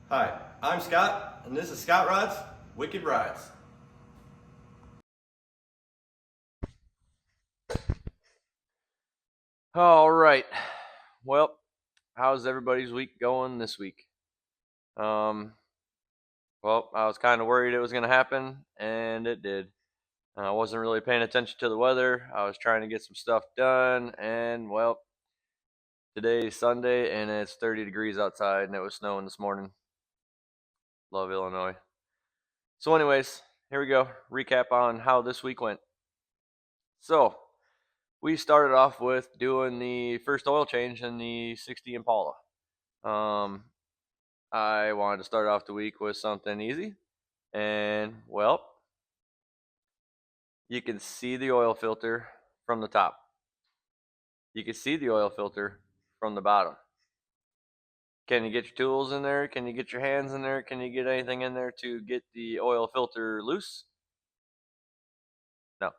Hi, I'm Scott, and this is Scott Rod's Wicked Rides. All right. Well, how's everybody's week going this week? Um, well, I was kind of worried it was going to happen, and it did. I wasn't really paying attention to the weather. I was trying to get some stuff done, and well, today's Sunday, and it's 30 degrees outside, and it was snowing this morning. Love Illinois. So, anyways, here we go. Recap on how this week went. So, we started off with doing the first oil change in the 60 Impala. I wanted to start off the week with something easy. And, well, you can see the oil filter from the top. You can see the oil filter from the bottom. Can you get your tools in there? Can you get your hands in there? Can you get anything in there to get the oil filter loose? No.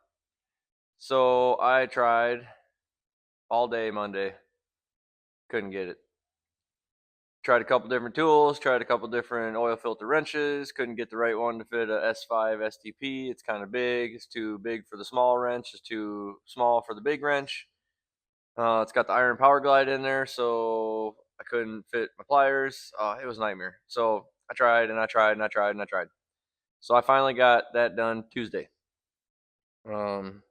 So I tried all day Monday. Couldn't get it. Tried a couple different tools, tried a couple different oil filter wrenches, couldn't get the right one to fit a S5 STP. It's kind of big. It's too big for the small wrench. It's too small for the big wrench. It's got the iron power glide in there, so I couldn't fit my pliers. It was a nightmare. So I tried and I tried and I tried and I tried. So I finally got that done Tuesday. So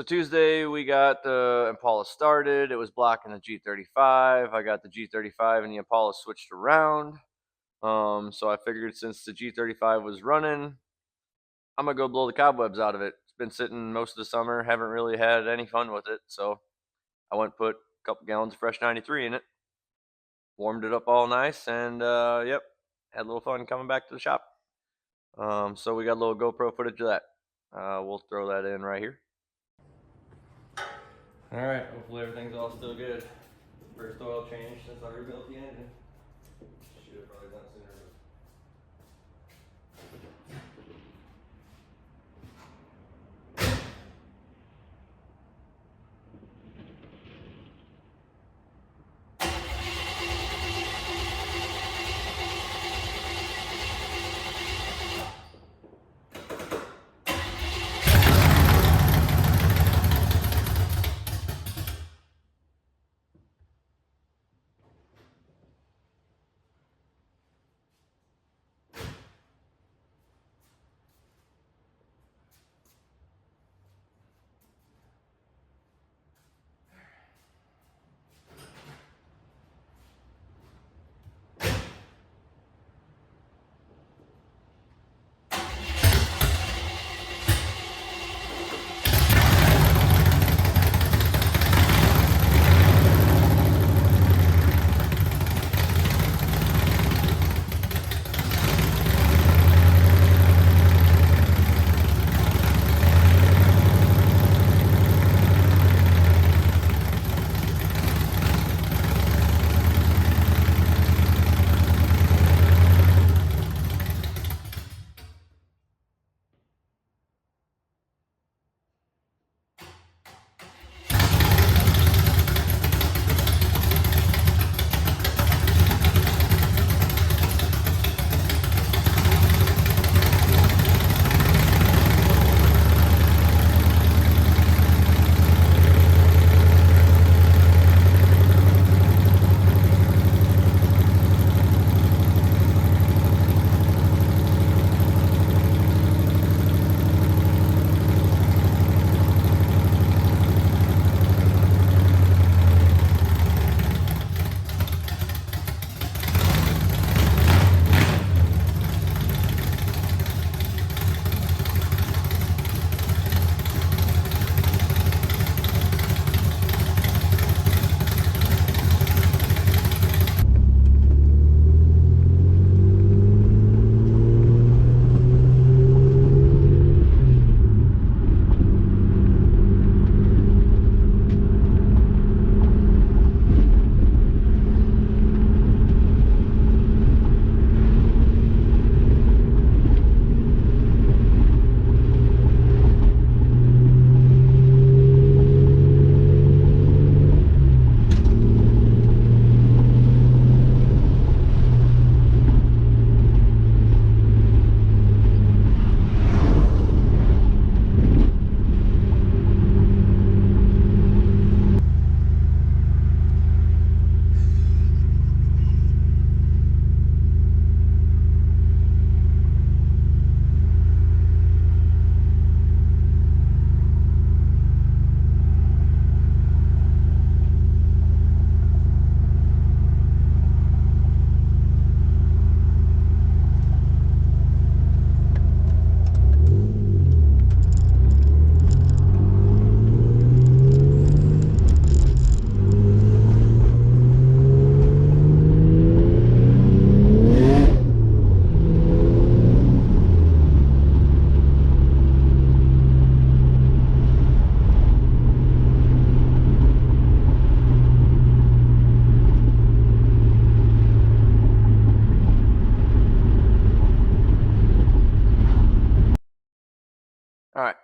Tuesday we got the Impala started. It was blocking the G35. I got the G35 and the Impala switched around. So I figured since the G35 was running, I'm gonna go blow the cobwebs out of it. It's been sitting most of the summer. Haven't really had any fun with it. So I went and put a couple gallons of fresh 93 in it. Warmed it up all nice, and yep, had a little fun coming back to the shop. So we got a little GoPro footage of that. We'll throw that in right here. All right, hopefully everything's all still good. First oil change since I rebuilt the engine. Should have probably done sooner.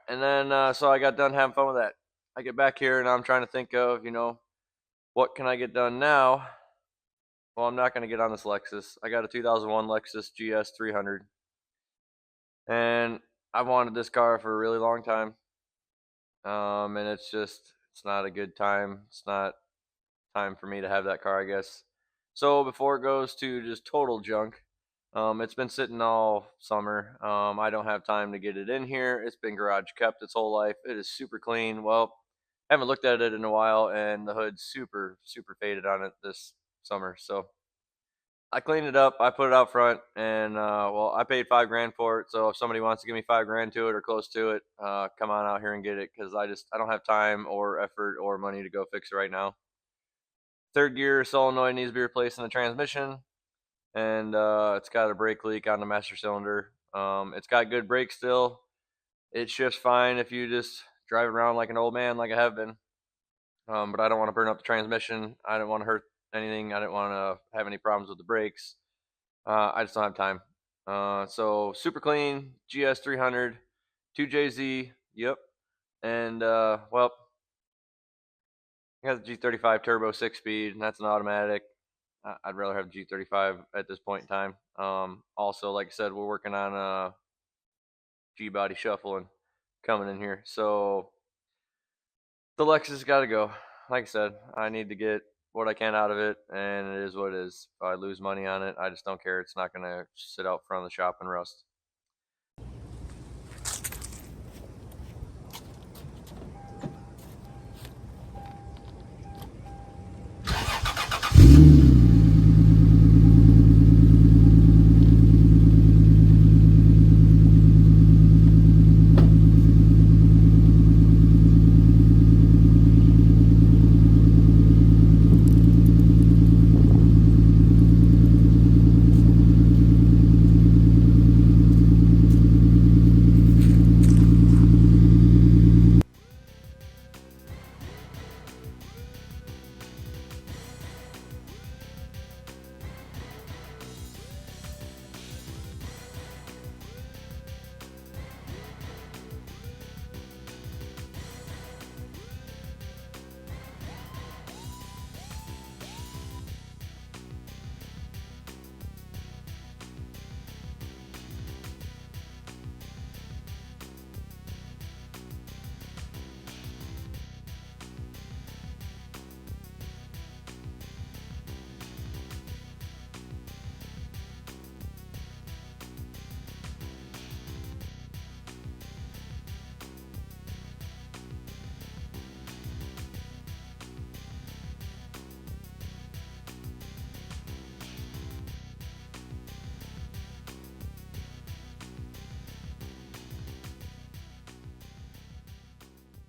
And then so I got done having fun with that. I get back here and I'm trying to think of, what can I get done now? Well, I'm not going to get on this Lexus. I got a 2001 Lexus GS 300, and I wanted this car for a really long time. And it's not a good time. It's not time for me to have that car, I guess. So before it goes to just total junk, it's been sitting all summer. I don't have time to get it in here. It's been garage kept its whole life. It is super clean. Well, I haven't looked at it in a while, and the hood's super, super faded on it this summer. So I cleaned it up. I put it out front, and well, I paid $5 grand for it. So if somebody wants to give me $5 grand to it or close to it, come on out here and get it, because I don't have time or effort or money to go fix it right now. Third gear solenoid needs to be replaced in the transmission, and it's got a brake leak on the master cylinder. It's got good brakes still. It shifts fine if you just drive around like an old man, like I have been. But I don't want to burn up the transmission. I don't want to hurt anything. I didn't want to have any problems with the brakes. I just don't have time. So super clean GS 300, 2JZ. Yep. And well, I got the G35 turbo 6-speed, and that's an automatic. I'd rather have the G35 at this point in time. Also, like I said, we're working on a G-body shuffling coming in here. So the Lexus got to go. Like I said, I need to get what I can out of it, and it is what it is. If I lose money on it, I just don't care. It's not going to sit out front of the shop and rust.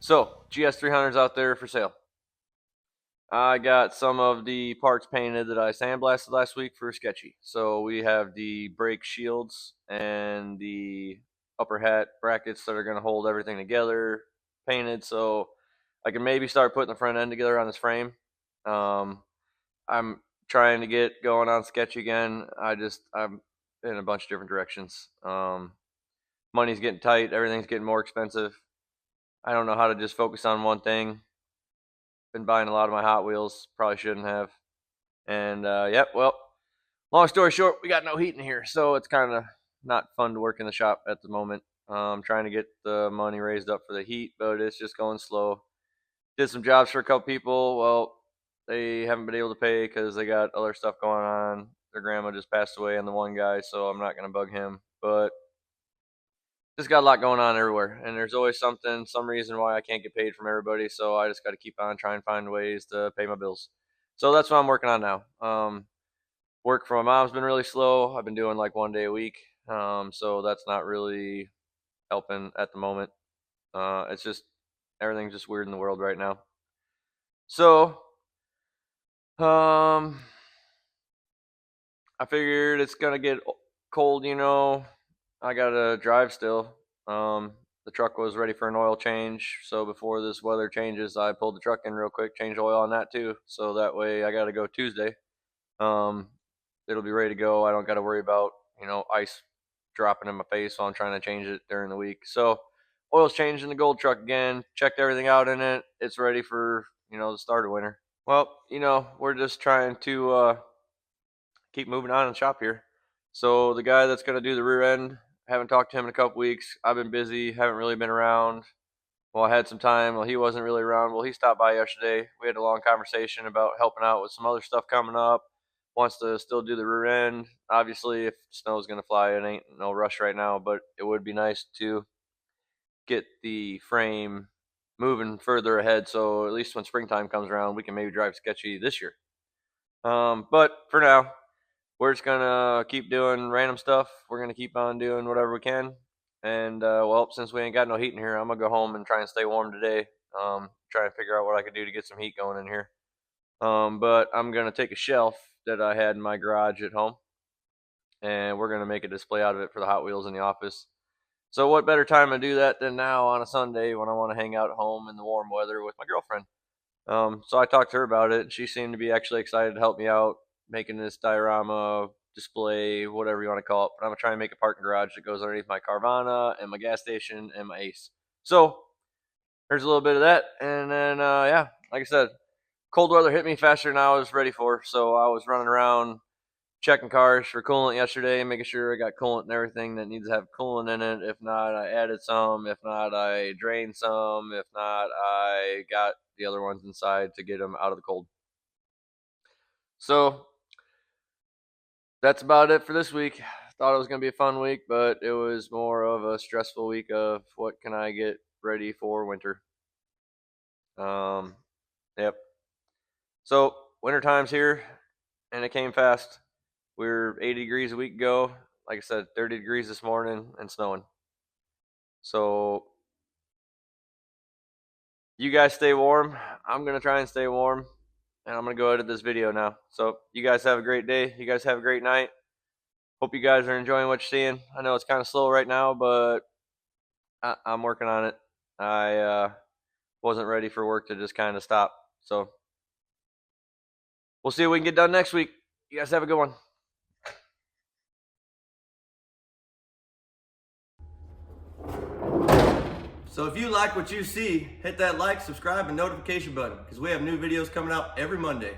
So GS 300s out there for sale. I got some of the parts painted that I sandblasted last week for sketchy. So we have the brake shields and the upper hat brackets that are going to hold everything together painted. So I can maybe start putting the front end together on this frame. I'm trying to get going on sketchy again. I'm in a bunch of different directions. Money's getting tight. Everything's getting more expensive. I don't know how to just focus on one thing. Been buying a lot of my Hot Wheels. Probably shouldn't have. And yep, well, long story short, we got no heat in here, so it's kind of not fun to work in the shop at the moment. Trying to get the money raised up for the heat, but it's just going slow. Did some jobs for a couple people. Well, they haven't been able to pay because they got other stuff going on. Their grandma just passed away, and the one guy, so I'm not gonna bug him. But just got a lot going on everywhere, and there's always something, some reason why I can't get paid from everybody. So I just got to keep on trying to find ways to pay my bills. So that's what I'm working on now. Work for my mom's been really slow. I've been doing like 1 day a week, so that's not really helping at the moment. It's just everything's just weird in the world right now. So, I figured it's gonna get cold. I gotta drive still. The truck was ready for an oil change, so before this weather changes, I pulled the truck in real quick, changed oil on that too, so that way I gotta go Tuesday. Um, it'll be ready to go. I don't got to worry about ice dropping in my face while I'm trying to change it during the week. So oil's changed in the gold truck again. Checked everything out in it. It's ready for, the start of winter. Well, we're just trying to keep moving on in the shop here. So the guy that's going to do the rear end, haven't talked to him in a couple weeks. I've been busy, haven't really been around. Well, I had some time. Well, he wasn't really around. Well, he stopped by yesterday. We had a long conversation about helping out with some other stuff coming up. Wants to still do the rear end. Obviously, if snow's going to fly, it ain't no rush right now, but it would be nice to get the frame moving further ahead, so at least when springtime comes around, we can maybe drive sketchy this year. But for now, we're just gonna keep doing random stuff. We're gonna keep on doing whatever we can. And well, since we ain't got no heat in here, I'm gonna go home and try and stay warm today. Try and figure out what I could do to get some heat going in here. But I'm gonna take a shelf that I had in my garage at home, and we're gonna make a display out of it for the Hot Wheels in the office. So what better time to do that than now on a Sunday when I want to hang out at home in the warm weather with my girlfriend. So I talked to her about it, and she seemed to be actually excited to help me out making this diorama display, whatever you want to call it. But I'm going to try and make a parking garage that goes underneath my Carvana and my gas station and my Ace. So there's a little bit of that. And then, yeah, like I said, cold weather hit me faster than I was ready for. So I was running around checking cars for coolant yesterday, making sure I got coolant and everything that needs to have coolant in it. If not, I added some. If not, I drained some. If not, I got the other ones inside to get them out of the cold. So that's about it for this week. Thought it was going to be a fun week, but it was more of a stressful week of what can I get ready for winter. Yep. So wintertime's here, and it came fast. We were 80 degrees a week ago. Like I said, 30 degrees this morning and snowing. So you guys stay warm. I'm going to try and stay warm. And I'm going to go edit this video now. So you guys have a great day. You guys have a great night. Hope you guys are enjoying what you're seeing. I know it's kind of slow right now, but I'm working on it. I wasn't ready for work to just kind of stop. So we'll see what we can get done next week. You guys have a good one. So if you like what you see, hit that like, subscribe, and notification button because we have new videos coming out every Monday.